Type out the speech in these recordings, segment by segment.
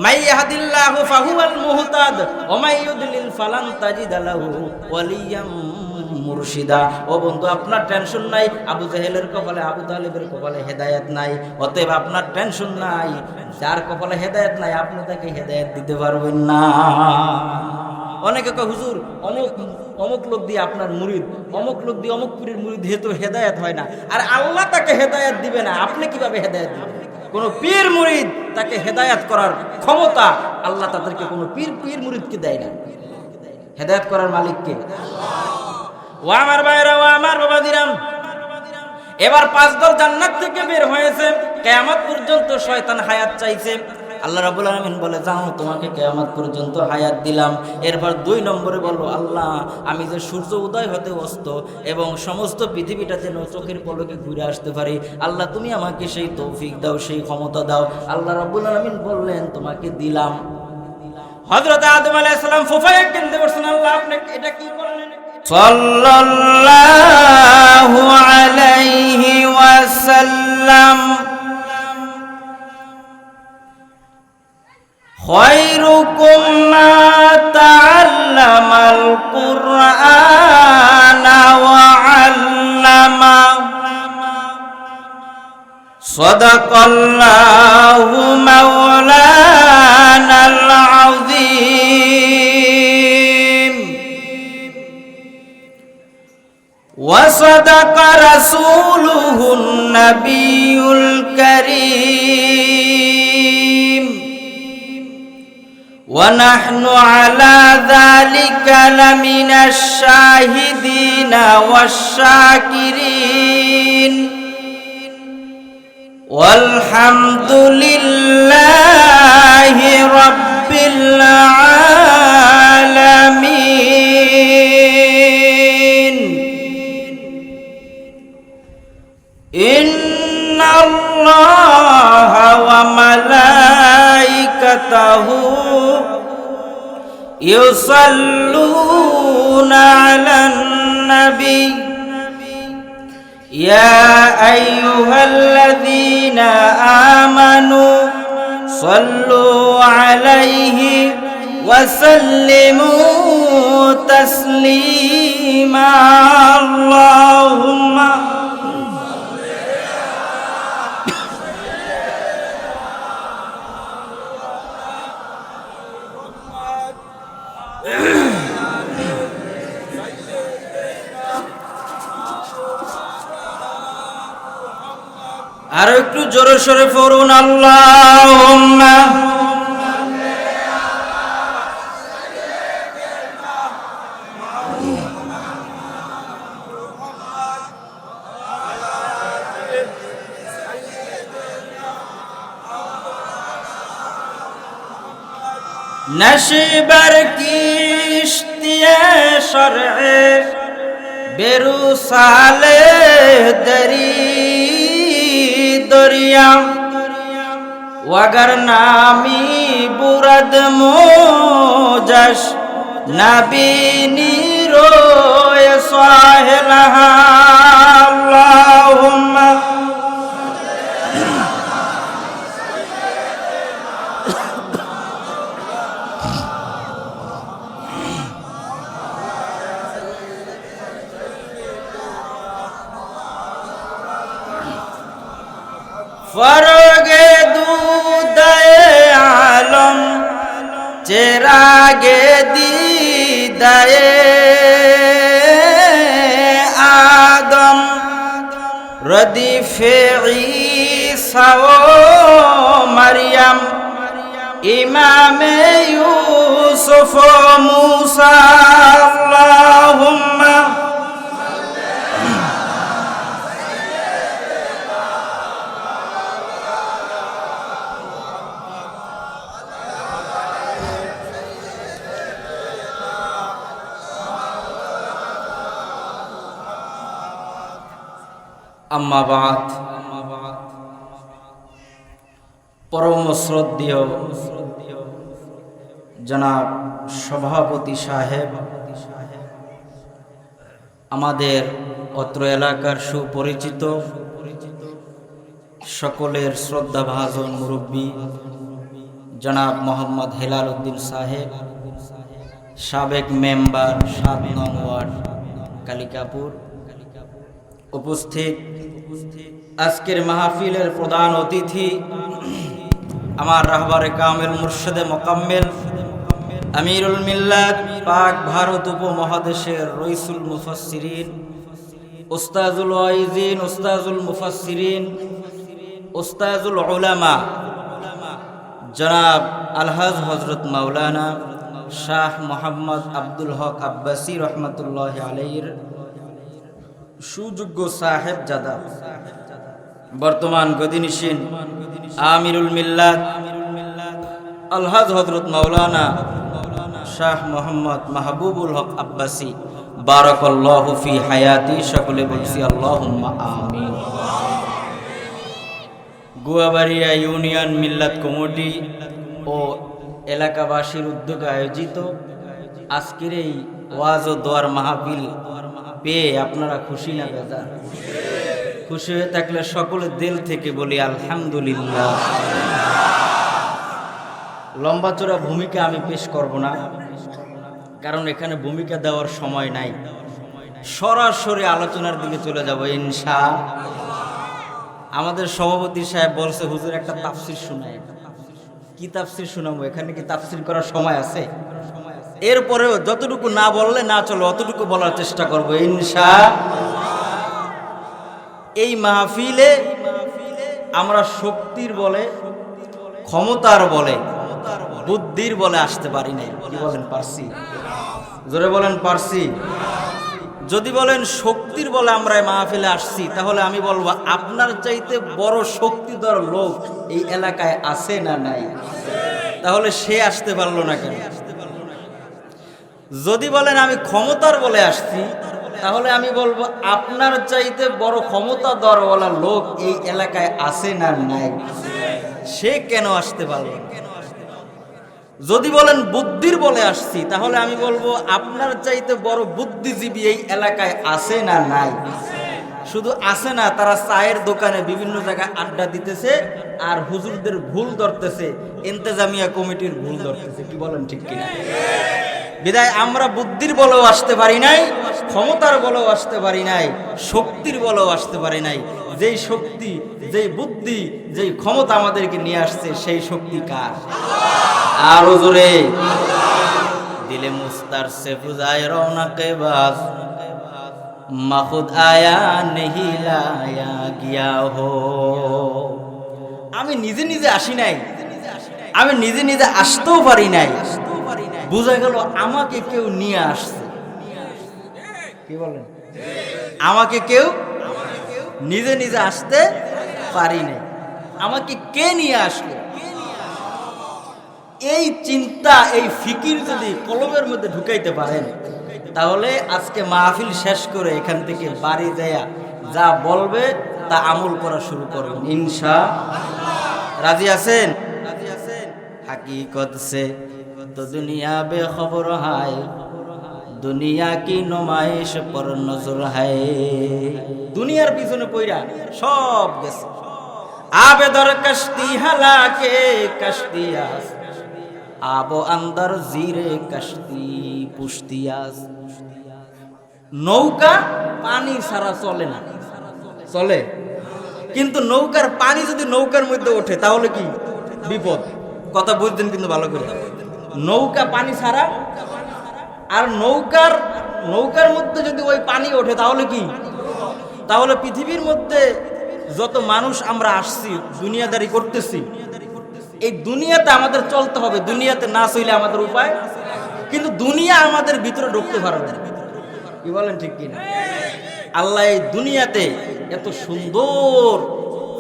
মাই ইয়াহদিল্লাহু ফাহুয়াল মুহতাদ ওয়া মাই ইউদ্লিল ফালান তাজিদা লাহু ওয়ালিয়াম মুরশিদা। ও বন্ধু, আপনার টেনশন নাই, আবু জাহেলের কপালে, আবু তালেবের কপালে হেদায়েত নাই, অতএব আপনার টেনশন নাই। যার কপালে হেদায়েত নাই আপনি তাকে হেদায়েত দিতে পারবেন না। অনেকে কয় হুজুর অমুক লোক দিয়ে আপনার মুরিদ, অমুক লোক দিয়ে অমুক পীরের মুরিদ হেতু হেদায়েত হয় না। আর আল্লাহ তাকে হেদায়েত দিবে না, আপনি কিভাবে হেদায়েত দিবেন? কোন পীর মুরিদ তাকে হেদায়েত করার ক্ষমতা আল্লাহ তাদেরকে কোন পীর মুরিদকে দেয় না। হেদায়েত করার মালিককে। ও আমার ভাইরা, ও আমার বাবাদিরাম, এবার 5 দল জান্নাত থেকে বের হয়েছে। কিয়ামত পর্যন্ত শয়তান হায়াত চাইছে। আল্লাহ রাব্বুল আলামিন বলে, যাও তোমাকে কিয়ামত পর্যন্ত হায়াত দিলাম। এরপর 2 নম্বরে বলল, আল্লাহ আমি যে সূর্য উদয় হতে অস্ত এবং সমস্ত পৃথিবীটা যেন চোখের পলকে ঘুরে আসতে পারি, আল্লাহ তুমি আমাকে সেই তৌফিক দাও, সেই ক্ষমতা দাও। আল্লাহ রাব্বুল আলামিন বললেন, তোমাকে দিলাম। হযরত আদম আলাইহিস সালাম ফুফায়ে কেনতে বলছেন, আল্লাহ আপনি এটা কি করলেন? সাল্লাল্লাহু আলাইহি ওয়াসাল্লাম খায়রুকুম মা তাআল্লামাল কুরআনা ওয়া আল্লামা। সাদাকাল্লাহু মাওলানাল আযীম ওয়া সাদাকা রাসূলুহুন নাবিয়ুল কারীম ওয়া নাহনু আলা যালিকা লামিনাশ শাহিদিনা ওয়াশ শাকিরিন ওয়ালহামদুলিল্লাহি রাব্বিল আলামিন। ইন্নাল্লাহা ওয়া মালাইকাতাহু ইউসাল্লুনা আলান নাবী ইয়া আইয়ুহাল্লাযীনা আমানু সাল্লু আলাইহি ওয়া সাল্লিমু তাসলিমা। আল্লাহুম্মা আরো একটু জোরে সোরে পড়ুন, আল্লাহুম্মা। নশিবার কিশতিয়া শরঈ বেরু সালে দরি দরিয়া ওয়াগার নামি বুরাদ মোজাস নাবিনী রোয় সাহেলাহা। আল্লাহুম্মা ফরগে দুদায়ে আলম চেরাগে দিদায়ে আদম রদিফে ঈসা ও মারইয়াম ইমামে ইউসুফ ও মূসা। আল্লাহুম্মা আম্মা বাদ। পরম শ্রদ্ধেয় জনাব সভাপতি সাহেব, আমাদের অত্র এলাকার সুপরিচিত সকলের শ্রদ্ধাভাজন মুরব্বী জনাব মোহাম্মদ হেলাল উদ্দিন সাহেব, সাবেক মেম্বার ৭ নং ওয়ার্ড কালিকাপুর, উপস্থিত আজকের মাহফিলের প্রধান অতিথি আমার রাহবারে কামেল মুর্শিদে মোকাম্মেল আমিরুল মিল্লাত পাক ভারত উপমহাদেশের রইসুল মুফাসসিরিন উস্তাজুল ওয়াইজিন উস্তাজুল মুফাসসিরিন উস্তাজুল উলামা জনাব আলহাজ হযরত মাওলানা শাহ মোহাম্মদ আব্দুল হক আব্বাসী রহমতুল্লাহ আলাইহির সুযোগ্য সাহেব জাদা, বর্তমান গদিনিশীন আমিরুল মিল্লাত আলহাজ হযরত মাওলানা শাহ মোহাম্মদ মাহবুবুল হক আব্বাসী বারাকাল্লাহু ফি হায়াতি, সকলে বলছি আল্লাহুম্মা আমিন। গুয়াবাড়িয়া ইউনিয়ন মিল্লাত কমিটি ও এলাকাবাসীর উদ্যোগে আয়োজিত আজকের এই ওয়াজ ও দোয়ার মাহফিল পেয়ে আপনারা খুশি না বেজার? খুশি হয়ে থাকলে সকলের দিল থেকে বলি আলহামদুলিল্লাহ। লম্বা চড়া ভূমিকা আমি পেশ করব না, কারণ এখানে ভূমিকা দেওয়ার সময় নাই। সরাসরি আলোচনার দিকে চলে যাব ইনশাআল্লাহ। আমাদের সভাপতি সাহেব বলছে হুজুর একটা তাফসীর শোনায়। কি তাফসীর শোনাবো? এখানে কি তাফসীর করার সময় আছে? এরপরেও যতটুকু না বললে না চলে অতটুকু বলার চেষ্টা করব ইনশাআল্লাহ। এই মাহফিলে আমরা শক্তির বলে, ক্ষমতার বলে, বুদ্ধির বলে আসতে পারি নাই। কি বলেন পারছি? জোরে বলেন পারছি? যদি বলেন শক্তির বলে আমরা এই মাহফিলে আসছি, তাহলে আমি বলবো আপনার চাইতে বড় শক্তিধর লোক এই এলাকায় আছে না নাই? তাহলে সে আসতে পারলো না কেন? যদি বলেন আমি ক্ষমতার বলে আসছি, তাহলে আমি বলবো আপনার চাইতে বড় ক্ষমতাধরওয়ালা লোক এই এলাকায় আছে না নাই? সে কেন আসতে পারলো? যদি বলেন বুদ্ধির বলে আসছি, তাহলে আমি বলবো আপনার চাইতে বড় বুদ্ধিজীবী এই এলাকায় আছে না নাই? শুধু আছে না, তারা চায়ের দোকানে বিভিন্ন জায়গায় আড্ডা দিতেছে আর হুজুরদের ভুল ধরতেছে, ইন্তেজামিয়া কমিটির ভুল ধরতেছে। কি বলেন ঠিক কিনা? বিদায় আমরা বুদ্ধির বলেও আসতে পারি নাই, ক্ষমতার বলেও আসতে পারি নাই, শক্তির বলেও আসতে পারি নাই। যেই শক্তি, যেই বুদ্ধি, যেই ক্ষমতা আমাদেরকে নিয়ে আসছে, সেই শক্তি কার? আরো জোরে দিলে মুস্তার সে ফুজায় রওনাকে বাস মাখুদ আয়া নেহি লায়া গিয়া হো। আমি নিজে নিজে আসি নাই, আমি নিজে নিজে আসতেও পারি নাই, বুঝা গেল আমাকে কেউ নিয়ে আসছে। কি বলেন? আমাকে কেউ নিজে নিজে আসতে পারি নাই, আমাকে কে নিয়ে আসলো? এই চিন্তা, এই ফিকির যদি কলবের মধ্যে ঢুকাইতে পারেন, তাহলে আজকে মাহফিল শেষ করে এখান থেকে বাড়ি যায়া যা বলবে তা আমল করা শুরু করবেন ইনশাআল্লাহ। রাজি আছেন? হাকিকত সে তো দুনিয়া বেখবর হায়, দুনিয়া কি নুমাইশ পর নজর হায়। দুনিয়ার পিছনে পইরা সব গেছে। আবেদর কশতি হালাকে কশতিয়াস, আবো আন্দার জিরে কশতি পুশতিয়াস। নৌকা পানি ছাড়া চলে না, চলে, কিন্তু নৌকার পানি যদি নৌকার মধ্যে ওঠে তাহলে কি বিপদ। কথা বুঝতেন কিন্তু ভালো করে। নৌকা পানি ছাড়া, আর নৌকার মধ্যে যদি ওই পানি ওঠে তাহলে কি? তাহলে পৃথিবীর মধ্যে যত মানুষ আমরা আসছি, দুনিয়াদারি করতেছি, এই দুনিয়াতে আমাদের চলতে হবে। দুনিয়াতে না চলে আমাদের উপায়, কিন্তু দুনিয়া আমাদের ভিতরে ঢুকতে পারবে না। কি বলেন ঠিক কিনা? আল্লাহ এই দুনিয়াতে এত সুন্দর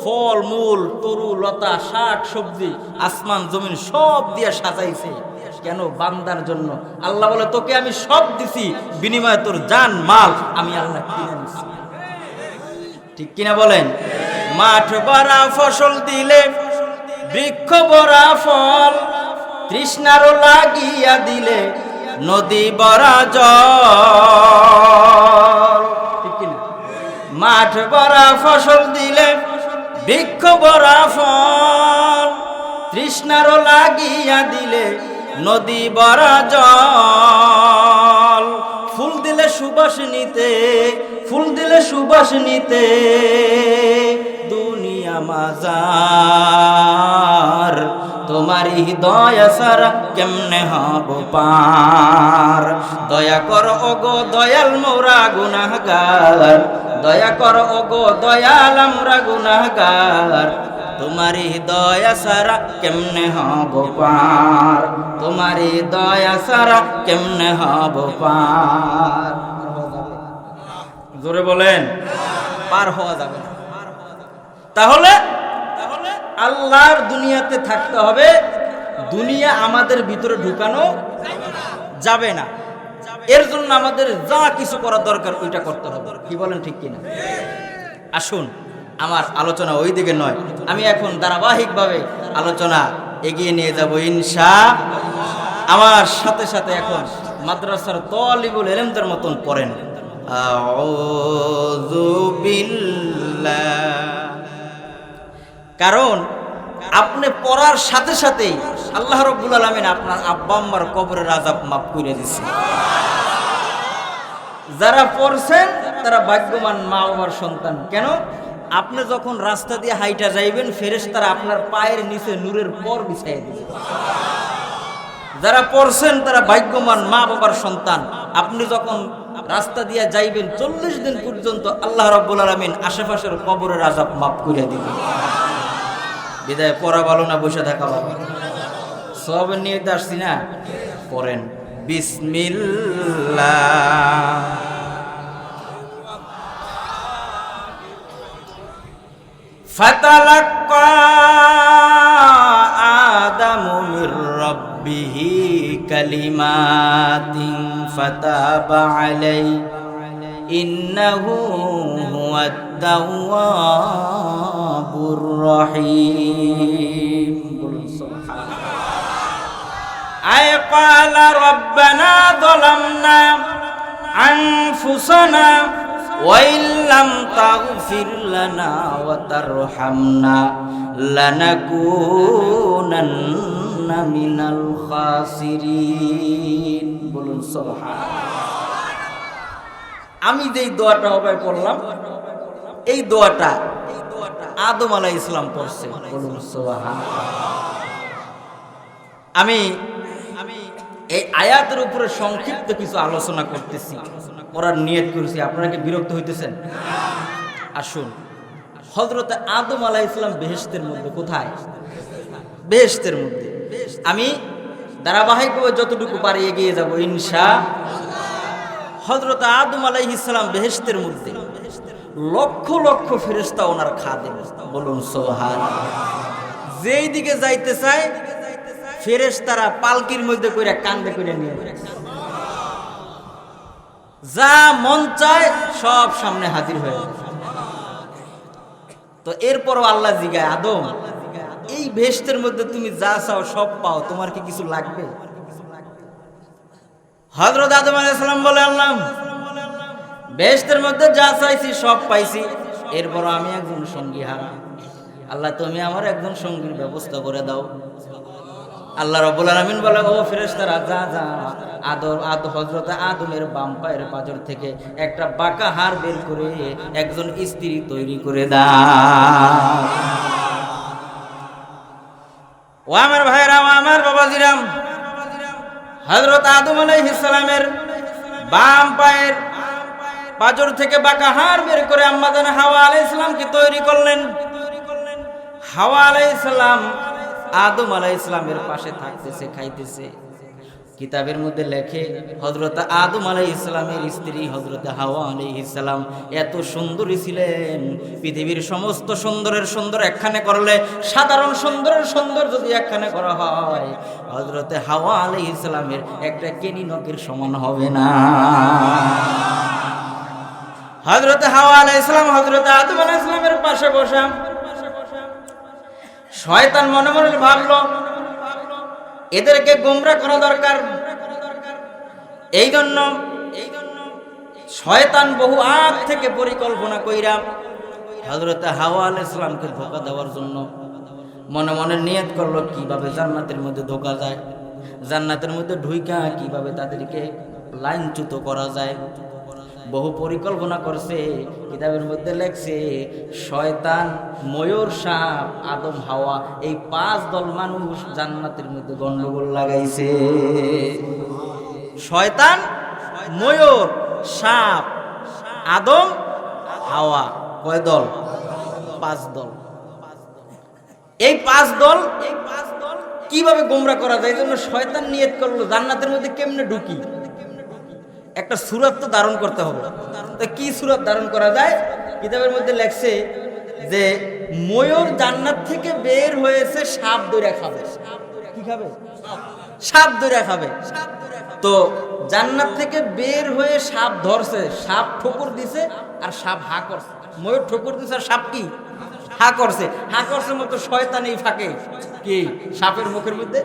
ফল মূল, তরু লতা, শাক সবজি, আসমান জমিন সব দিয়ে সাজাইছে। কেন? বান্দার জন্য। আল্লাহ বলে তোকে আমি সব দিছি, বিনিময়ে তোর জান মাল আমি আল্লাহ কিনে নিছি। ঠিক কিনা বলেন? মাঠ ভরা ফসল দিলে, বৃক্ষ ভরা ফল, তৃষ্ণারও লাগিয়া দিলে নদী ভরা জল। ঠিক কিনা? মাঠ ভরা ফসল দিলে, বৃক্ষ ভরা ফল, তৃষ্ণারও লাগিয়া দিলে নদী ভরা জল, ফুল দিলে সুবাস নিতে, ফুল দিলে সুবাস নিতে দুনিয়া মাজার, তোমারই দয়া সারা কেমনে হব পার। দয়া কর ওগো দয়াল মোরা গুনাহগার, দয়া কর ওগো দয়াল আমরা গুনাহগার, তোমারই দয়া সারা কেমনে হব পার, তোমারই দয়া সারা কেমনে হব পার। জোরে বলেন, পার হওয়া যাবে না। তাহলে আল্লাহর দুনিয়াতে থাকতে হবে, দুনিয়া আমাদের ভিতরে ঢুকানো যাবে না। এর জন্য আমাদের যা কিছু করা দরকার ওইটা করতে হবে। কি বলেন, ঠিক কিনা? আসুন, আমার আলোচনা ওই দিকে নয়, আমি এখন ধারাবাহিকভাবে আলোচনা এগিয়ে নিয়ে যাব ইনশাআল্লাহ। আমার সাথে সাথে এখন মাদ্রাসার তালিবুল ইলমদের মতন পড়েন, আউযু বিল্লাহ। কারণ আপনি পড়ার সাথে সাথেই আল্লাহ রাব্বুল আলামিন আপনার আব্বা আম্মার কবরের আযাব মাফ করে দিয়েছে। যারা পড়ছেন তারা ভাগ্যবান মা বাবার সন্তান। কেন? আপনি যখন রাস্তা দিয়ে হাইটা যাইবেন, ফেরেশতারা আপনার পায়ের নিচে নূরের পর বিছাইয়ে দিবে। যারা পড়ছেন তারা ভাগ্যবান মা বাবার সন্তান। আপনি যখন রাস্তা দিয়ে যাইবেন 40 দিন পর্যন্ত আল্লাহ রাব্বুল আলামিন আশেপাশের কবরের আযাব মাফ করে দিবে। বিদায় পড়া ভালো না বসে থাকা ভালো? সব নিয়ে তো আসছি না, পড়েন বিসমিল্লাহ। ফাতালাক্কা আদামু মির রাব্বিহি কালিমাতিন ফাতাবা আলাইহি ইন্নাহু হুয়াত তাওয়াবুর রহিম। বলুন সুবহানাল্লাহ। আয় ক্বালা রাব্বানা যালামনা আনফুসানা ওয়া ইল্লাম তাগফির লানা ওয়া তারহামনা লানাকুনান্না মিনাল খাসিরিন। বলুন সুবহানাল্লাহ। আমি যেই দোয়াটা হবে পড়লাম, এই দোয়াটা আদম আলাইহিস সালাম পড়ছে। বলুন সুবহানাল্লাহ। আমি এই আয়াতের উপরে সংক্ষিপ্ত কিছু আলোচনা করতেছি, করার নিয়ত করেছি। আপনারা কি বিরক্ত হইতেছেন? আসুন, হযরত আদম আলাইহিস সালাম বেহেশতের মধ্যে, কোথায়? বেহেশতের মধ্যে। আমি ধারাবাহিকভাবে যতটুকু পারি এগিয়ে যাব ইনশাআল্লাহ। হযরত আদম আলাইহিস সালাম বেহেশতের মধ্যে, লক্ষ লক্ষ ফেরেশতা ওনার খাদেম। বলুন সুবহানাল্লাহ। যেই দিকে যাইতে চায় ফেরেশতারা পালকির মধ্যে কইরা কান্দে কইরা নিয়ে যায়, যা মন চায় সব সামনে হাজির হয়ে যায়। তো এরপরও আল্লাহ জিগায়, আদম এই বেহেশতের মধ্যে তুমি যা চাও সব পাও, তোমার কি কিছু লাগবে? হযরত আদম আলাইহিস সালাম বলে, আল্লাহ বেহেশতের মধ্যে যা চাইছি সব পাইছি, এরপর আমি একজন সঙ্গী হারা। আল্লাহ তুমি আমার একজন সঙ্গীর ব্যবস্থা করে দাও। আল্লাহ রাব্বুল আলামিন বলে, ও ফেরেশতারা যা যা, হযরত আদমের বাম পায়ের পাঁজর থেকে একটা বাঁকা হাড় বের করে একজন স্ত্রী তৈরি করে দাও। ও আমার ভাইরা, আমার বাবাজিরাম, হযরত আদম আলাইহিস সালামের বাম পায়ের পাঁজর থেকে বাঁকা হাড় বের করে আম্মা জান হাওয়া আলাইহিস সালামকে তৈরি করলেন। হাওয়া আলাইহিস সালাম আদম আলাইহিস সালামের পাশে থাকতেছে, খাইতেছে। কিতাবের মধ্যে লেখে হযরত আদম আলাইহিস সালামের স্ত্রী হযরত হাওয়া আলাইহিস সালাম এত সুন্দরী ছিলেন, পৃথিবীর সমস্ত সুন্দরের সুন্দর একখানে করলে সাধারণ সুন্দরের সুন্দর যদি একখানে করা হয়, হযরত হাওয়া আলাইহিস সালামের একটা কেনি নখের সমান হবে না। হযরত হাওয়া আলাইহিস সালাম হযরত আদম আলাইহিস সালামের পাশে বসা। শয়তান মনে মনে ভাবলো এদেরকে গোমরা করা দরকার। এই জন্য শয়তান বহু আগ থেকে পরিকল্পনা কইরা হযরত হাওয়া আলাইহিস সালামকে ধোঁকা দেওয়ার জন্য মনে মনে নিয়ত করলো কিভাবে জান্নাতের মধ্যে ঢোকা যায়, জান্নাতের মধ্যে ঢুইকা কিভাবে তাদেরকে লাইনচ্যুত করা যায়। বহু পরিকল্পনা করছে। কিতাবের মধ্যে লেখছে শয়তান, ময়ূর, সাপ, আদম, হাওয়া, এই 5 দল মানুষ জান্নাতের মধ্যে গন্ডগোল লাগাইছে। শয়তান, ময়ূর, সাপ, আদম, হাওয়া, কয় দল? 5 দল। এই 5 দল কিভাবে গোমরা করা যায়, এই জন্য শয়তান নিয়ত করলো জান্নাতের মধ্যে কেমনে ঢুকি, একটা সূরত তো ধারণ করতে হবে। তো কি সূরত ধারণ করা যায়? কিতাবের মধ্যে লেখছে যে ময়ূর জান্নাত থেকে বের হয়েছে সাপ ধরে খাবে। কি খাবে? সাপ ধরে খাবে। তো জান্নাত থেকে বের হয়ে সাপ ধরছে, সাপ ঠোকর দিছে আর সাপ হা করছে। ময়ূর ঠোকর দিছে আর সাপ কি হা করছে। হা করছে মতো শয়তান এই ফাঁকে কি সাপের মুখের মধ্যে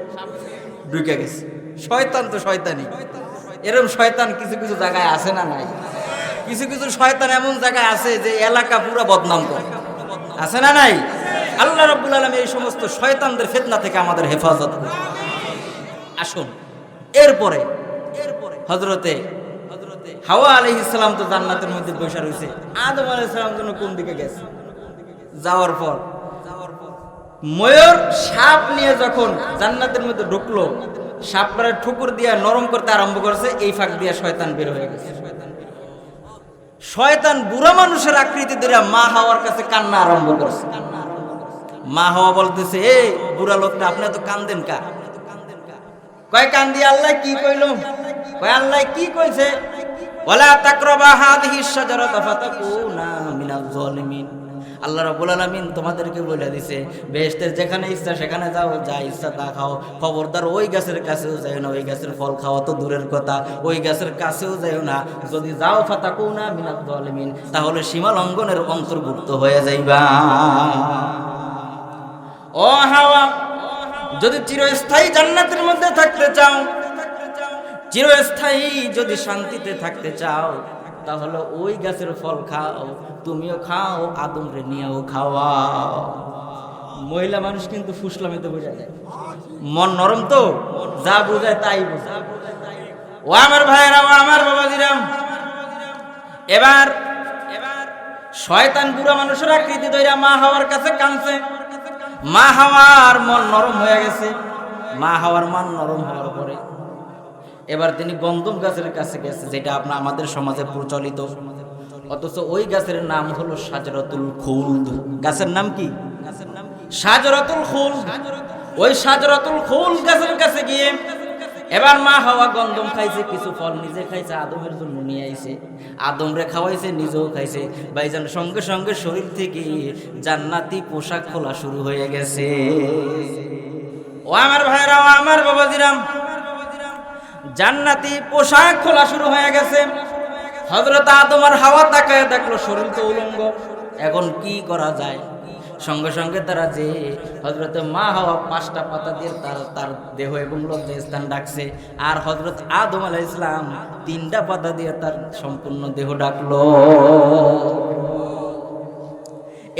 ঢুকে গেছে। শয়তান তো শয়তানি। এরকম শয়তান কিছু কিছু জায়গায় আছে না নাই? কিছু কিছু শয়তান এমন জায়গায় আছে যে এলাকা পুরো বদনাম করে, আছে না নাই? আল্লাহ রাব্বুল আলামিন এই সমস্ত শয়তানদের ফিতনা থেকে আমাদের হেফাজত করুন। আসুন, এরপরে হযরতে হাওয়া আলাইহিস সালাম তো জান্নাতের মধ্যে বসে রয়েছে। আদম আলাইহিস সালাম জন্য কোন দিকে গেছে? যাওয়ার পর ময়ূর সাপ নিয়ে যখন জান্নাতের মধ্যে ঢুকলো, সাপটারে ঠুকুর দিয়া নরম করতে আরম্ভ করছে, এই ফাঁক দিয়া শয়তান বের হয়ে গেছে। শয়তান বুড়া মানুষের আকৃতি ধরে মা হাওয়ার কাছে কান্না আরম্ভ করছে। মা হাওয়া বলতেছে, এই বুড়া লোকটা আপনি তো কান্দেন কা? কয় কান্দি আল্লাহ কি কইলো? কয় আল্লাহ কি কইছে? ওয়ালা তাকরাবা হাযিহিস শাজারাতা ফাতাকুনা মিনাজ জালিমিন। আল্লাহ রাব্বুল আলামিন তোমাদেরকে বলে দিছে বেহেশতের যেখানে ইচ্ছা সেখানে যাও, যা ইচ্ছা তা খাও, খবরদার ওই গাছের কাছেও যাও না, ওই গাছের ফল খাওয়া তো দূরের কথা, ওই গাছের কাছেও যাও না। যদি যাও ফাতাকুনা মিনাজ জালিমিন, তাহলে সীমা লঙ্ঘনের অন্তর্ভুক্ত হয়ে যাইবা। ও হাওয়া, যদি চিরস্থায়ী জান্নাতের মধ্যে থাকতে চাও, চিরস্থায়ী যদি শান্তিতে থাকতে চাও, তাহলে ওই গাছের ফল খাও, তুমিও খাও, আদম রে নিয়েও খাওয়াও। মহিলা মানুষ কিন্তু ফুসলামিতে বোঝা যায়, মন নরম তো, যা বোঝায় তাই বোঝায়। ও আমার ভাইয়েরা, ও আমার বাবাজিরাম, এবার শয়তান বুড়া মানুষের আকৃতি ধইরা মা হাওয়ার কাছে কাঁদছে। মা হাওয়ার মন নরম হয়ে গেছে। মা হাওয়ার মন নরম হওয়ার পরে এবার তিনি গন্ধম গাছের কাছে গেছে, যেটা আমাদের সমাজে প্রচলিত, অথচ ওই গাছের নাম হলো শাজরাতুল খুলদ। গাছের নাম কি? শাজরাতুল খুলদ। ওই শাজরাতুল খুলদ গাছের কাছে গিয়ে এবার মা হাওয়া গন্ধম খাইছে, কিছু ফল নিজে খাইছে, আদমের জন্য নিয়ে আইছে, আদম রে খাওয়াইছে, নিজেও খাইছে। ভাইজান, সঙ্গে সঙ্গে শরীর থেকে জান্নাতি পোশাক খোলা শুরু হয়ে গেছে। ও আমার ভাইরা, ও আমার বাবাজিরাম, জান্নাতি পোশাক খোলা শুরু হয়ে গেছে। হযরত আদম আর হাওয়া তাকায় দেখলো শরীর তো উলঙ্গ, এখন কি করা যায়? সঙ্গে সঙ্গে তারা যে হযরত মা হাওয়া 5টা পাতা দিয়ে তার দেহ এবং লজ্জাস্থান ডাকছে, আর হযরত আদম আলাইহিস সালাম 3টা পাতা দিয়ে তার সম্পূর্ণ দেহ ডাকলো।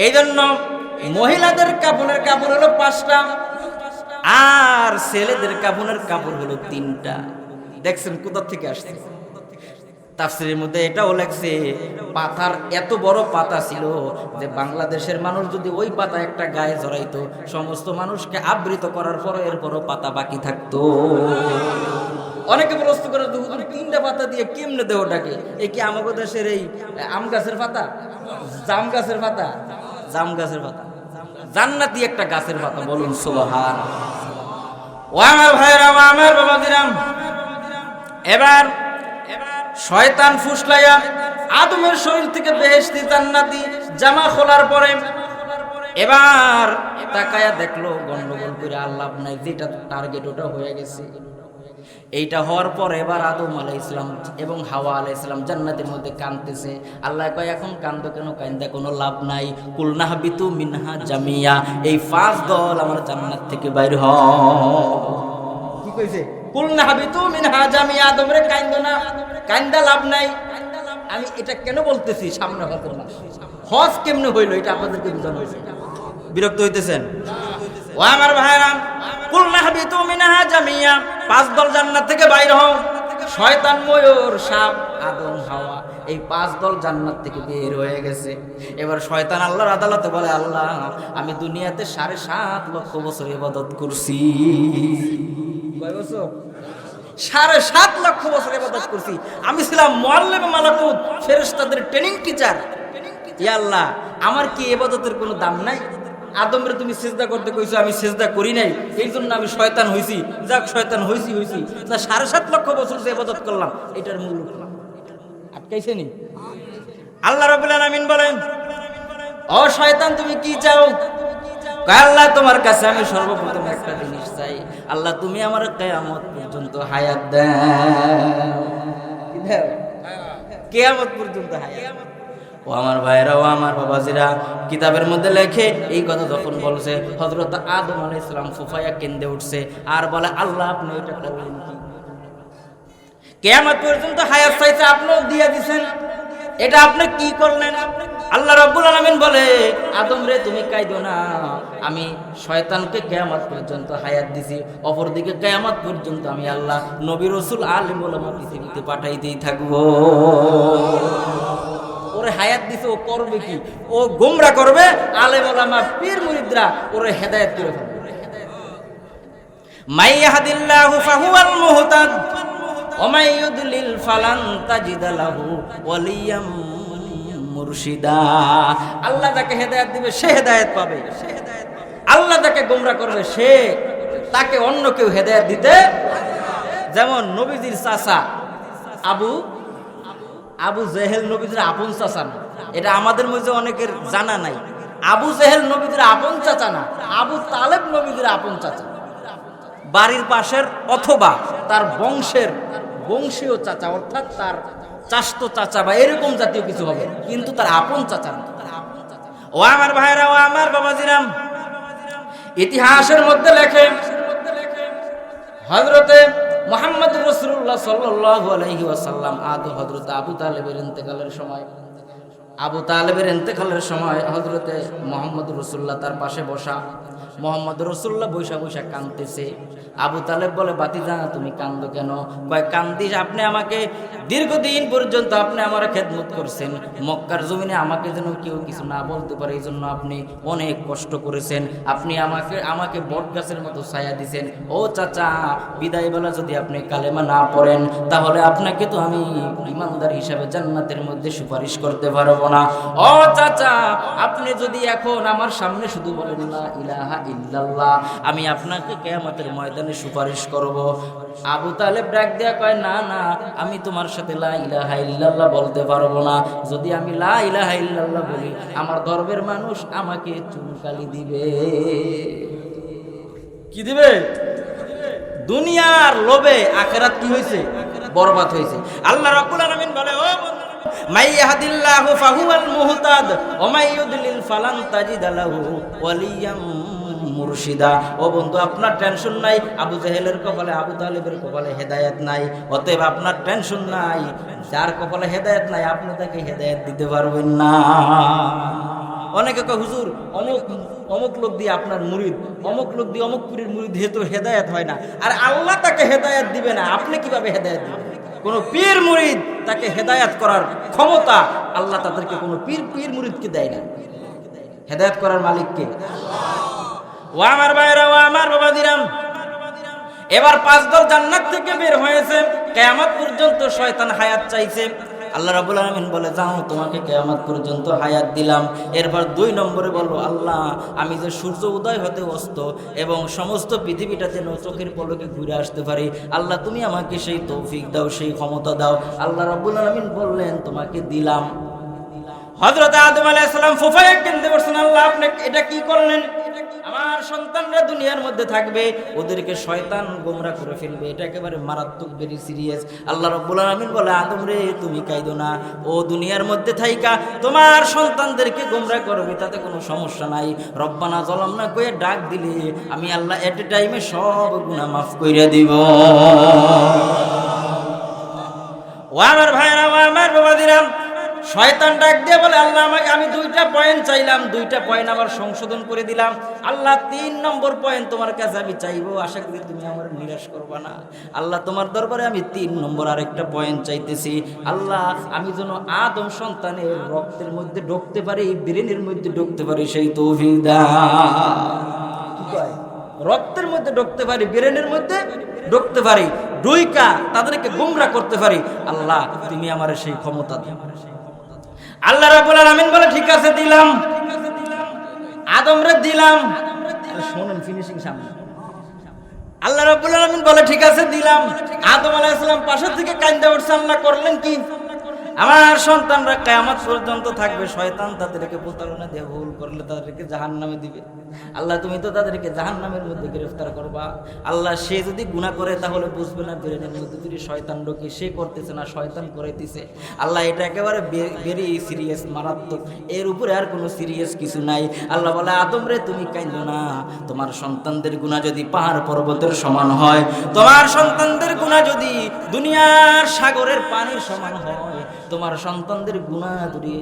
এই জন্য মহিলাদের কাপড়ের কাপড় হলো 5টা, আর ছেলেদের কাপড়ের কাপড় হলো 3টা। দেখছেন কোথা থেকে আসছে? তাফসীরের মধ্যে এটাও লেখছে, পাতার এত বড় পাতা ছিল যে বাংলাদেশের মানুষ যদি ওই পাতা একটা গায়ে জড়াইতো, সমস্ত মানুষকে আবৃত করার পর এরপরও পাতা বাকি থাকতো। অনেকে প্রশ্ন করে, 3টা পাতা দিয়ে কেমনে দেহ ডাকে? এই কি আমাদের দেশের এই আম গাছের পাতা, জাম গাছের পাতা? জাম গাছের পাতা জান্নাতি একটা গাছের পাতা, বলুন সুবহানাল্লাহ। ও আমার ভাইরা, ও আমার বাবাজিরাম, এবার শয়তান ফুসলাইয়া আদমের শরীর থেকে বেহেশতি জান্নাতি জামা খোলার পরে এবার তাকায়া দেখলো গন্ডগোল করে আল্লাহ নাই, যেটা টার্গেট ওটা হয়ে গেছে। এইটা হওয়ার পর এবার আদম আলাইহিস সালাম এবং হাওয়া আলাইহিস সালাম জান্নাতের মধ্যে কাঁদতেছে। আল্লাহ কয়, এখন কান্দো কেন? কান্দা কোনো লাভ নাই। কুলনা হাবিতু মিনহা জামিয়া, এই 5 দল আমার জান্নাত থেকে বাইর হও। কি কইছে? কুলনা হাবিতু মিনহা জামিয়া, আদম রে কান্দো না, কান্দা লাভ নাই। আমি এটা কেন বলতেছি? সামনে হজ না, হজ কেমনে হইলো এটা আপনাদেরকে বোঝানো হয়েছে। বিরক্ত হইতেছেন? ও আমার ভাইরা, কুলনা হাবিতু মিনহা জামিয়া, 5 দল জান্নাত থেকে বাইর হও। শয়তান, ময়ূর, সাপ, আদম, হাওয়া, এই 5 দল জান্নাত থেকে বের হয়ে গেছে। এবার শয়তান আল্লাহর আদালতে বলে, আল্লাহ আমি দুনিয়াতে 7.5 লক্ষ বছর ইবাদত করছি। কয় বছর? 7.5 লক্ষ বছর ইবাদত করছি। আমি ছিলাম মুআল্লিমে মালাকুত, ফেরেশতাদের ট্রেনিং টিচার। ইয়া আল্লাহ, আমার কি ইবাদতের কোনো দাম নাই? আদমরে তুমি সিজদা করতে কইছো, আমি সিজদা করি নাই, এই জন্য আমি শয়তান হইছি। যাক, শয়তান হইছি না, 7.5 লক্ষ বছর যে ইবাদত করলাম, এটার মূল্য আটকাইছে নি? আল্লাহ রাব্বুল আলামিন বলেন, ও শয়তান তুমি কি চাও? আল্লাহ তোমার কাছে আমি সর্বপ্রথম একটা জিনিস চাই, আল্লাহ তুমি আমার কিয়ামত পর্যন্ত হায়াত দাও। কি দাও? কিয়ামত পর্যন্ত হায়াত। ও আমার ভাইরা, ও আমার বাবাজিরা, কিতাবের মধ্যে লেখে এই কথা যখন বলছে, হযরত আদম আলাইহিস সালাম ফুফায়া কেন্দে উঠছে আর বলে, আল্লাহ আপনি এটা করলেন কি? কিয়ামত পর্যন্ত হায়াত চাইছে, আপনিও দিয়ে দিবেন, এটা আপনি কি করলেন? আল্লাহ রাব্বুল আলামিন বলে, আদম রে তুমি কাইদো না, আমি শয়তানকে কিয়ামত পর্যন্ত হায়াত দিছি, অপরদিকে কিয়ামত পর্যন্ত আমি আল্লাহ নবী রাসূল আলেম ওলামা পৃথিবীতে পাঠাইতেই থাকবো। ওরে হায়াত দিছে, ও করবে কি? ও গোমরা করবে, আলেম ওলামা পীর মুরিদরা ওরে হেদায়েত করে ফেলবে। মাই ইয়াহদিল্লাহু ফাহুয়াল মুহতাদ ওয়া মাই ইউদলিল ফালান তাজিদ লাহু ওয়ালিয়াম মুরশিদা। আল্লাহ যাকে হেদায়েত দিবে সে হেদায়েত পাবে, আল্লাহ যাকে গোমরা করবে সে তাকে অন্য কেউ হেদায়েত দিতে। যেমন নবীজির চাচা আবু জেহেল নবীজির আপন চাচা না, এটা আমাদের মধ্যে অনেকের জানা নাই। আবু জেহেল নবীজির আপন চাচা না, আবু তালেব নবীজির আপন চাচা, বাড়ির পাশের অথবা তার বংশীয় চাচা, অর্থাৎ তার চাচতো চাচা বা এরকম জাতীয় কিছু হবে, কিন্তু তার আপন চাচা না। ও আমার ভাইরা, ও আমার বাবাজিরাম, ইতিহাসের মধ্যে লেখে হযরতে মুহাম্মদ রাসূলুল্লাহ সাল্লাল্লাহু আলাইহি ওয়াসাল্লাম হযরত আবু তালেবের ইন্তেকালের সময় হযরতে মুহাম্মদ রাসূলুল্লাহ তার পাশে বসা, মোহাম্মদ রাসূলুল্লাহ বৈশা কাঁদতেছে। আবু তালেব বলে, বাতিজা তুমি কান্দো কেন? কয়, কান্দিস, আপনি আমাকে দীর্ঘদিন পর্যন্ত আপনি আমার খেদমত করছেন, মক্কার জমিনে আমাকে যেন কেউ কিছু না বলতে পারে, এই জন্য আপনি অনেক কষ্ট করেছেন, আপনি আমাকে বট গাছের মতো ছায়া দিয়েছেন। ও চাচা, বিদায় বেলা যদি আপনি কালেমা না পড়েন তাহলে আপনাকে তো আমি ইমানদার হিসাবে জান্নাতের মধ্যে সুপারিশ করতে পারবো না। ও চাচা, আপনি যদি এখন আমার সামনে শুধু বলেন লা ইলাহা ইল্লাল্লাহ, আমি আপনাকে কিয়ামতের ময়দানে সুপারিশ করব। আবু তালেব ডাক দেয়া কয়, না না, আমি তোমার সাথে লা ইলাহা ইল্লাল্লাহ বলতে পারবো না। যদি আমি লা ইলাহা ইল্লাল্লাহ বলি, আমার ধর্মের মানুষ আমাকে চুনকালি দিবে। কি দিবে? দুনিয়ার লোভে আখিরাত কি হয়েছে? বরবাদ হয়েছে। আল্লাহ রাব্বুল আলামিন বলে, ও মাই ইয়াহদিল্লাহু ফাহুয়াল মুহতাদ ওয়া মাই ইউদলিল ফালান তাজিদ লাহু ওয়ালিয়াম মুরশিদা। ও বন্ধু, আপনার টেনশন নাই, আবু জাহেলের কপালে, আবু তালেবের কপালে হেদায়েত নাই, অতএব আপনার টেনশন নাই। যার কপালে হেদায়েত নাই আপনি তাকে হেদায়েত দিতে পারবেন না। অনেকে কয়, হুজুর অমুক লোক দিয়ে আপনার মুরিদ, অমুক লোক দিয়ে অমুক পীরের মুরিদ হেতু হেদায়েত হয় না। আর আল্লাহ তাকে হেদায়েত দিবে না, আপনি কিভাবে হেদায়েত দিবেন? কোন পীর মুরিদ তাকে হেদায়েত করার ক্ষমতা আল্লাহ তাদেরকে কোনো পীর মুরিদকে দেয় না। হেদায়েত করার মালিককে। ও আমার ভাইরা, ও আমার বাবাদিরাম, এবার 5 দল জান্নাত থেকে বের হয়েছে। কিয়ামত পর্যন্ত শয়তান হায়াত চাইছে। আল্লাহ রাব্বুল আলামিন বলে, যাও, তোমাকে কিয়ামত পর্যন্ত হায়াত দিলাম। এরপর 2 নম্বরে বলবো, আল্লাহ আমি যে সূর্য উদয় হতে অস্ত এবং সমস্ত পৃথিবীটাতে চোখের পলকে ঘুরে আসতে পারি, আল্লাহ তুমি আমাকে সেই তৌফিক দাও, সেই ক্ষমতা দাও। আল্লাহ রাব্বুল আলামিন বললেন, তোমাকে দিলাম। হযরত আদম আলাইহিস সালাম ফুফায়া কেন্দে বলছেন, আল্লাহ আপনি এটা কি করলেন? আমার সন্তানরা দুনিয়ার মধ্যে থাকবে, ওদেরকে শয়তান গোমরা করে ফেলবে, এটা একেবারে মারাত্মক, ভেরি সিরিয়াস। আল্লাহ রাব্বুল আলামিন বলে, আদম রে তুমি কাইদো না, ও দুনিয়ার মধ্যে থাইকা তোমার সন্তানদেরকে গোমরা করবে, তাতে কোনো সমস্যা নাই। রব্বানা যালামনা কয়ে ডাক দিলে আমি আল্লাহ এট এ টাইমে সব গুনাহ মাফ কইরা দিব। ও আমার ভাইরা, ও আমার বাবাদিরা, শয়তান ডাক দিয়ে বলে, আল্লাহ আমাকে, আমি 2টা পয়েন্ট চাইলাম, 2টা পয়েন্ট আবার সংশোধন করে দিলাম। আল্লাহ 3 নম্বর পয়েন্ট তোমার কাছে আমি চাইবো, আশা করি তুমি আমার নিরাশ করবা না। আল্লাহ তোমার দরবারে আমি 3 নম্বর আরেকটা পয়েন্ট চাইতেছি। আল্লাহ আমি যেন আদম সন্তানের রক্তের মধ্যে ঢুকতে পারি, ব্রেনের মধ্যে ঢুকতে পারি, সেই তৌফিক দাও। রক্তের মধ্যে ঢুকতে পারি, ব্রেনের মধ্যে ঢুকতে পারি, ডুইকা তাদেরকে গুমরা করতে পারি। আল্লাহ তুমি আমার সেই ক্ষমতা দাও। আল্লাহ রাব্বুল আলামিন বলে, ঠিক আছে দিলাম, আদমরে দিলাম। শুনুন ফিনিশিং সামনে। আল্লাহ রাব্বুল আলামিন বলে, ঠিক আছে দিলাম। আদম আলাইহিস সালাম পাশে থেকে কান্দা উঠছে। আল্লাহ করলেন কি? আমার সন্তানরা কিয়ামত পর্যন্ত থাকবে, শয়তান তাদেরকে প্রতারণা দিয়ে ভুল করলে তাদেরকে জাহান্নামে দিবে। আল্লাহ তুমি তো তাদেরকে জাহান্নামের মধ্যে গ্রেফতার করবা। আল্লাহ সে যদি গুনাহ করে তাহলে বুঝবে না ব্রেনের মধ্যে যদি শয়তান ঢোকে, সে করতেছে না শয়তান করাইতেছে। আল্লাহ এটা একেবারে ভেরি সিরিয়াস, মারাত্মক, এর উপরে আর কোনো সিরিয়াস কিছু নাই। আল্লাহ বলে, আদম রে তুমি কাঁদো না, তোমার সন্তানদের গুনাহ যদি পাহাড় পর্বতের সমান হয়, তোমার সন্তানদের গুনাহ যদি দুনিয়ার সাগরের পানির সমান হয়, তোমার সন্তানদের গুনাহ যদি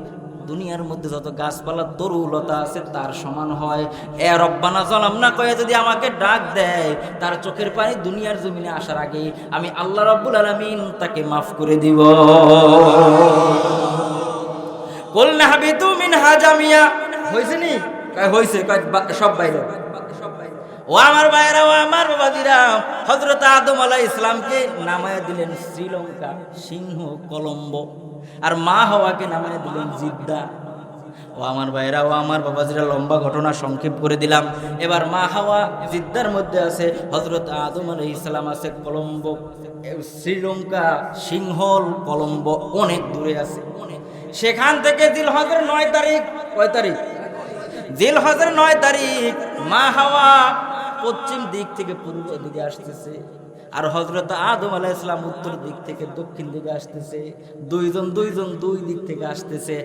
দুনিয়ার মধ্যে যত গাছপালা তরুলতা আছে তার সমান হয়, এ রব্বানা যালামনা কয়ে যদি আমাকে ডাক দেয়, তার চোখের পানি দুনিয়ার জমিনে আসার আগে আমি আল্লাহ রাব্বুল আলামিন তাকে মাফ করে দিব। কুলনা হাবিতু মিনহা জামিয়া, হইছে নি? কয় হইছে, কয় সব বাইরে। ও আমার ভাইরা, ও আমার বাবাজিরা, হযরত আদম আলাইহিস ইসলামকে নামায়া দিলেন শ্রীলঙ্কা, সিংহ কলম্বো, আর মা হাওয়াকে নামায়া দিলেন জিদ্দা। ও আমার ভাইরা, ও আমার বাবাজিরা, লম্বা ঘটনা সংক্ষেপ করে দিলাম। এবার মা হাওয়া জিদ্দার মধ্যে আছে, হযরত আদম আলাইহিস সালাম আছে কলম্বো। শ্রীলঙ্কা, সিংহল, কলম্বো অনেক দূরে আছে। সেখান থেকে জিলহজের 9 তারিখ, কয় তারিখ? জিলহজের 9 তারিখ মা হাওয়া পশ্চিম দিক থেকে পূর্ব দিকে আসতেছে, আর হযরত আদম আলাইহিস সালাম উত্তর দিক থেকে দক্ষিণ দিকে আসতেছে। দুইজন দুই দিক থেকে আসতেছে।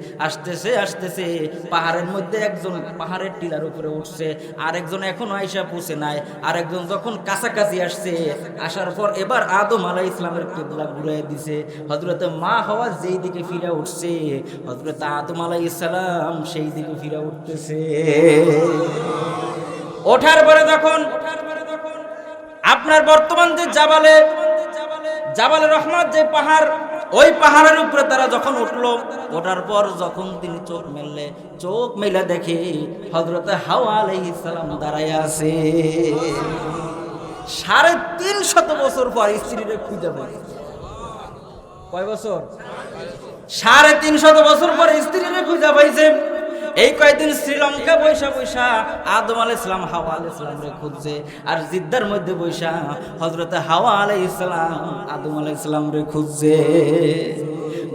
পাহাড়ের মধ্যে একজন পাহাড়ের টিলার উপরে উঠছে, আরেকজন এখনো আইসা পৌঁছে নাই। আরেকজন যখন কাছাকাছি আসছে, আসার পর এবার আদম আলাইহিস সালামের কিবলা ঘুরিয়ে দিছে। হযরত মা হাওয়া যেই দিকে ফিরে উঠছে, হযরত আদম আলাইহিস সালাম সেই দিকে ফিরে উঠতেছে। ওঠার পরে যখন আপনার বর্তমান যে জাবালে রহমত যে পাহাড়, ওই পাহাড়ের উপরে তারা যখন উঠলো, ওঠার পর যখন তিনি চোখ মেলে দেখে হযরত হাওয়া আলাইহিস সালাম দাঁড়ায় আছে। 350 বছর পর স্ত্রীরে খুঁজে পাইছে। কয় বছর? 350 বছর পর স্ত্রীরে খুঁজে পাইছে। এই কয়েকদিন শ্রীলঙ্কা বৈশা আদম আলাইহিস সালাম হাওয়া আলাইহিস সালামরে খুঁজছে, আর জিদ্দার মধ্যে বৈশা হযরত হাওয়া আলাইহিস সালাম আদম আলাইহিস সালামরে খুঁজছে।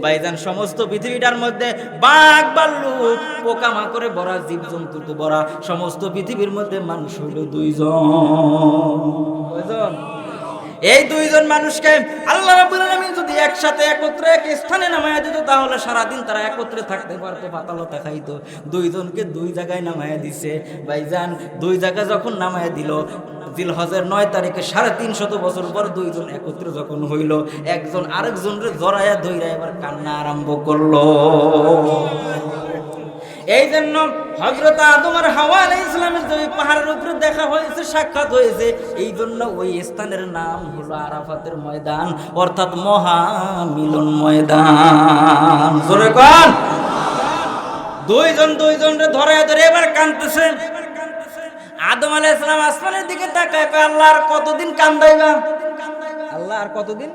ভাইজান, সমস্ত পৃথিবীটার মধ্যে বাঘ ভাল্লুক পোকামাকড়ে ভরা, জীবজন্তুতে ভরা, সমস্ত পৃথিবীর মধ্যে মানুষ হইল 2 জন। কয়জন? এই 2 জন মানুষকে আল্লাহ রাব্বুল আলামিন যদি একসাথে একত্রে এক স্থানে নামায়া দিত, তাহলে সারাদিন তারা একত্রে থাকতে পারতো, পাতালতা খাইতো। 2 জনকে 2 জায়গায় নামায়া দিছে। ভাইজান, 2 জায়গা যখন নামায়া দিল, জিলহজের 9 তারিখে 350 বছর পর 2 জন একত্রে যখন হইল, একজন আরেকজনরে জড়ায়া ধইরা এবার কান্না আরম্ভ করলো। এই জন্য হযরত আদম আর হাওয়া আলাইহিস সালামের যে পাহাড়ের উপরে দেখা হয়েছে, সাক্ষাৎ হয়েছে, এই জন্য ওই স্থানের নাম হলো আরাফাতের ময়দান, অর্থাৎ মহামিলন ময়দান। জোরে কোন? 2 জনরে ধরে এবার কাঁদতেছে। আদম আলাইহিস সালাম আসমানের দিকে তাকায়, আল্লাহ আর কতদিন কান্দাইবা? আল্লাহ আর কতদিন?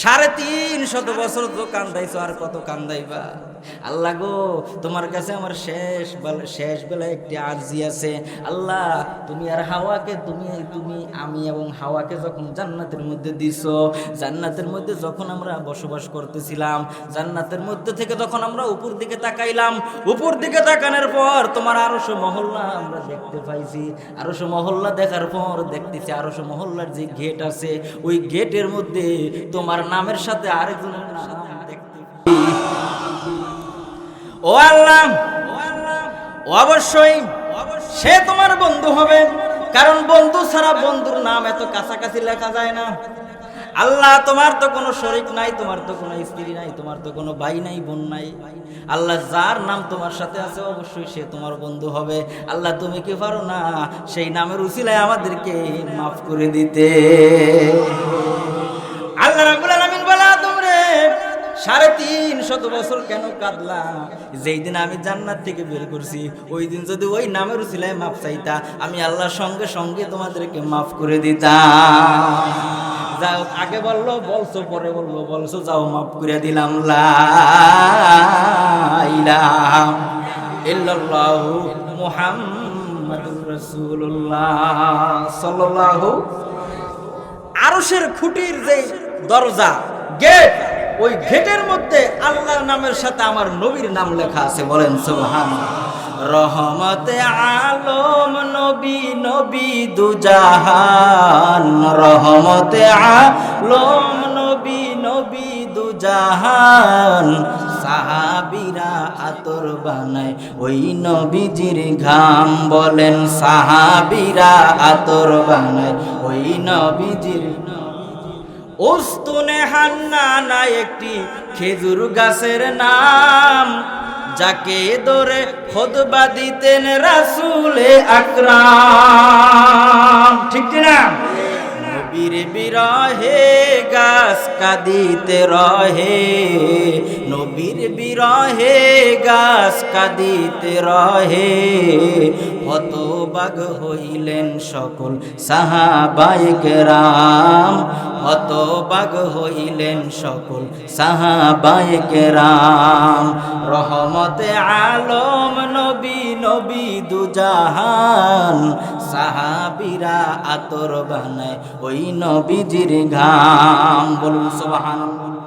350 বছর তো কান্দাইছো, আর কত কান্দাইবা? আল্লাহ গো, তোমার কাছে আমার শেষ বেলায় একটি আরজি আছে। আল্লাহ, তুমি আর হাওয়াকে আমি এবং হাওয়াকে যখন জান্নাতের মধ্যে দিছো, জান্নাতের মধ্যে যখন আমরা বসবাস করতেছিলাম, জান্নাতের মধ্যে থেকে যখন আমরা উপর দিকে তাকাইলাম, উপর দিকে তাকানোর পর তোমার আরশ মহল্লা আমরা দেখতে পাইছি। আরশ মহল্লা দেখার পর দেখতেছি আরশ মহল্লার যে গেট আছে, ওই গেটের মধ্যে তোমার নামের সাথে আরেকজনের নাম দেখতে। ও আল্লাহ, অবশ্যই সে তোমার বন্ধু হবে, কারণ বন্ধু ছাড়া বন্ধুর নাম এত কাছাকাছি লেখা যায় না। আল্লাহ তোমার তো কোনো শরীক নাই, তোমার তো কোনো স্ত্রী নাই, তোমার তো কোনো ভাই নাই, বোন নাই। আল্লাহ যার নাম তোমার সাথে আছে অবশ্যই সে তোমার বন্ধু হবে। আল্লাহ তুমি কি পারো না সেই নামের উসিলায় আমাদেরকে মাফ করে দিতে? আল্লাহ রাব্বুল আলামিন বলে, তোমরে 350 বছর কেন কাঁদলা? যেই দিন আমি জান্নাত থেকে বের করছি ওই দিন যদি ওই নামের উসিলায় মাফ চাইতা, আমি আল্লাহ সঙ্গে সঙ্গে তোমাদেরকে মাফ করে দিতাম। যাও, আগে বললো বলছো, পরে বললো বলছো, যাও মাফ করে দিলাম। লা ইলাহা ইল্লাল্লাহু মুহাম্মাদুর রাসূলুল্লাহ সাল্লাল্লাহু। আরশের খুঁটির যে দরজা, গেট, ওই গেটের মধ্যে আল্লাহর নামের সাথে আমার নবীর নাম লেখা আছে। বলেন সুবহানাল্লাহ। রহমতে আলম নবী, নবী দুজাহান। রহমতে আলম নবী, নবী দুজাহান। সাহাবীরা আতর বানায় ওই নবীজির ঘাম। বলেন সাহাবীরা আতর বানায় ওই নবীজির। উস্তুনে হান্নানা একটি খেজুর গাছের নাম, যাকে ধরে খুতবা দিতেন রাসূলে আকরাম। ঠিক না? নবীর বিরহে গাছ কাঁদিতে রহে, নবীর বিরহে গাছ কাঁদিতে রহে। হতবাগ হইলেন সকল সাহাবায়ে কেরাম, হতবাগ হইলেন সকল সাহাবায়ে কেরাম। রহমতে আলম নবী, নবী দুজাহান। সাহাবীরা আতর বানায় ওই নবীজির ঘাম। বলুন সুবহানাল্লাহ।